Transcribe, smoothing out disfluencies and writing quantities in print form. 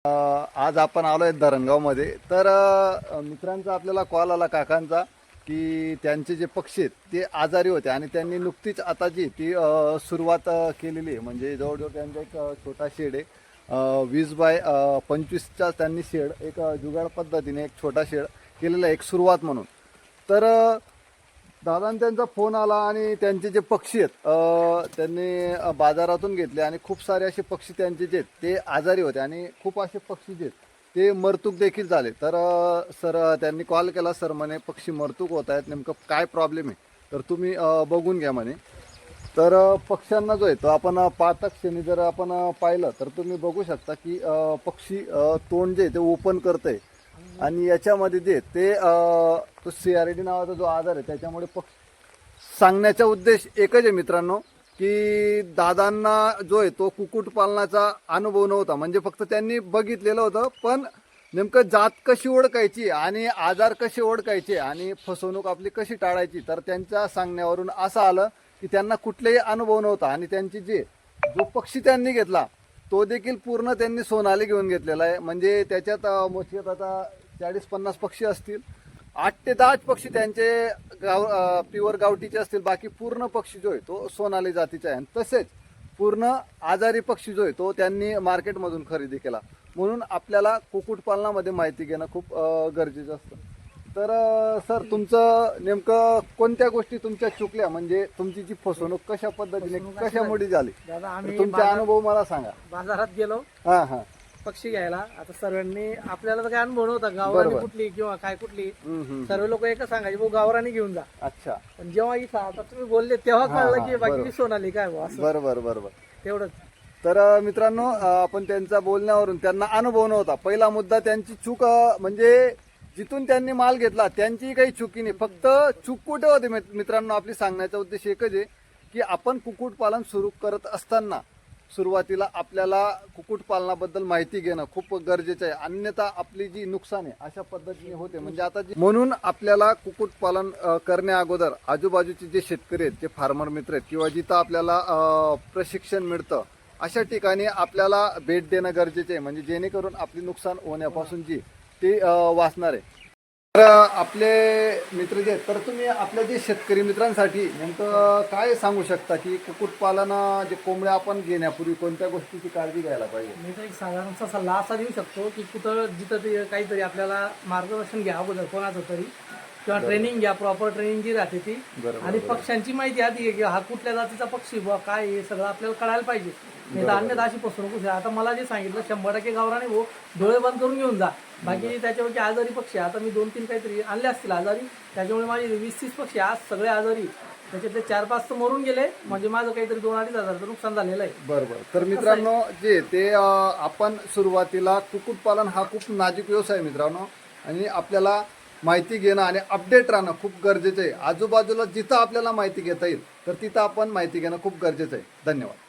आज आपण आलो आहे धरणगावमध्ये. तर मित्रांचा आपल्याला कॉल आला काकांचा की त्यांचे जे पक्षी आहेत ते आजारी होते आणि त्यांनी नुकतीच आता जी ती सुरुवात केलेली आहे. म्हणजे जवळजवळ त्यांचा एक छोटा शेड आहे, 20 बाय 25चा त्यांनी शेड एक जुगाड पद्धतीने एक छोटा शेड केलेला आहे, एक सुरुवात म्हणून. तर दादा त्यांचा फोन आला आणि त्यांचे जे पक्षी आहेत त्यांनी बाजारातून घेतले आणि खूप सारे असे पक्षी त्यांचे जे आहेत ते आजारी होते आणि खूप असे पक्षी जे आहेत ते मरतूक देखील झाले. तर सर त्यांनी कॉल केला, सर म्हणे पक्षी मरतूक होत आहेत, नेमकं काय प्रॉब्लेम आहे तर तुम्ही बघून घ्या म्हणे. तर पक्ष्यांना जो आहे तो आपण पातक क्षणी जर आपण पाहिलं तर तुम्ही बघू शकता की पक्षी तोंड जे आहे ते ओपन करतंय आणि याच्यामध्ये जे ते तो CRD नावाचा जो आजार आहे त्याच्यामुळे सांगण्याचा उद्देश एकच आहे मित्रांनो, की दादांना जो आहे तो कुक्कुटपालनाचा अनुभव नव्हता. म्हणजे फक्त त्यांनी बघितलेलं होतं, पण नेमकं जात कशी ओळखायची आणि आजार कसे ओळखायचे आणि फसवणूक आपली कशी टाळायची, तर त्यांच्या सांगण्यावरून असं आलं की त्यांना कुठलेही अनुभव नव्हता. आणि त्यांची जो पक्षी त्यांनी घेतला तो देखील पूर्ण त्यांनी सोनाली घेऊन घेतलेला आहे. म्हणजे त्याच्यात मोजकेत आता 40-50 पक्षी असतील, 8 ते 10 पक्षी त्यांचे प्युअर गावठीचे असतील, बाकी पूर्ण पक्षी जो आहे तो सोनाली जातीचा आहे. आणि तसेच पूर्ण आजारी पक्षी जो आहे तो त्यांनी मार्केटमधून खरेदी केला. म्हणून आपल्याला कुक्कुटपालनामध्ये माहिती घेणं खूप गरजेचं असतं. तर सर तुमचं नेमकं कोणत्या गोष्टी तुमच्या चुकल्या, म्हणजे तुमची जी फसवणूक कशा पद्धतीने कशामुळे झाली, दादा आम्ही तुमचा अनुभव मला सांगा. बाजारात गेलो हा हा पक्षी घ्यायला. आता सर्वांनी आपल्याला तर काय अनुभव नव्हता गावरानी बरोबर. कुठली किंवा काय कुठली. हम्म. सर्व लोक एकच सांगायचे भाऊ गावरानी घेऊन जा. अच्छा. पण जेव्हा इथं आता तुम्ही बोलले तेव्हा कळलं की बरोबर. बाकी सोनाली काय भाऊ असं बरोबर. तेवढंच. तर मित्रांनो आपण त्यांच्या बोलण्यावरून त्यांना अनुभव नव्हता. पहिला मुद्दा त्यांची चूक म्हणजे जिथून त्यांनी माल घेतला त्यांची काही चुकी नाही, फक्त चूक कुठे होते मित्रांनो. आपली सांगण्याचा उद्देश एकच आहे की आपण कुक्कुटपालन सुरू करत असताना सुरुवातीला आपल्याला कुक्कुटपालनाबद्दल माहिती घेणं खूप गरजेचं आहे, अन्यथा आपली जी नुकसान आहे अशा पद्धतीने होते. म्हणजे आता म्हणून आपल्याला कुक्कुटपालन करण्या अगोदर आजूबाजूचे जे शेतकरी आहेत, जे फार्मर मित्र आहेत किंवा जिथं आपल्याला प्रशिक्षण मिळतं अशा ठिकाणी आपल्याला भेट देणं गरजेचं आहे, म्हणजे जेणेकरून आपली नुकसान होण्यापासून जी ते वाचणार आहे. तर आपले मित्र जे आहेत, तर तुम्ही आपल्या जे शेतकरी मित्रांसाठी नेमकं काय सांगू शकता की कुक्कुटपालन जे कोंबड्या आपण घेण्यापूर्वी कोणत्या गोष्टीची काळजी घ्यायला पाहिजे? मी तर एक साधारणचा सल्ला असा देऊ शकतो की कुठं जिथं ते काहीतरी आपल्याला मार्गदर्शन घ्या अगोदर कोणाचं तरी, किंवा ट्रेनिंग घ्या, प्रॉपर ट्रेनिंग जी राहते ती. आणि पक्ष्यांची माहिती आधी घ्या की हा कुठल्या जातीचा पक्षी बुवा काय हे सगळं आपल्याला कळायला पाहिजे. नाही तर अन्यथा अशी फसवणूक होते. आता मला जे सांगितलं 100% गावराने भाऊ डोळे बंद करून घेऊन जा. बाकी त्याच्यापैकी आजारी पक्षी आता मी 2-3 काहीतरी आणले असतील आजारी, त्याच्यामुळे माझे 20-30 पक्षी आज सगळे आजारी. त्याच्यातले 4-5 तर मरून गेले, म्हणजे माझं काहीतरी 2-2.5 हजाराचं नुकसान झालेलं आहे. बरोबर. तर मित्रांनो जे ते आपण सुरुवातीला कुक्कुटपालन हा खूप नाजूक व्यवसाय आहे मित्रांनो, आणि आपल्याला माहिती घेणं आणि अपडेट राहणं खूप गरजेचं आहे. आजूबाजूला जिथं आपल्याला माहिती घेता येईल तर तिथं आपण माहिती घेणं खूप गरजेचं आहे. धन्यवाद.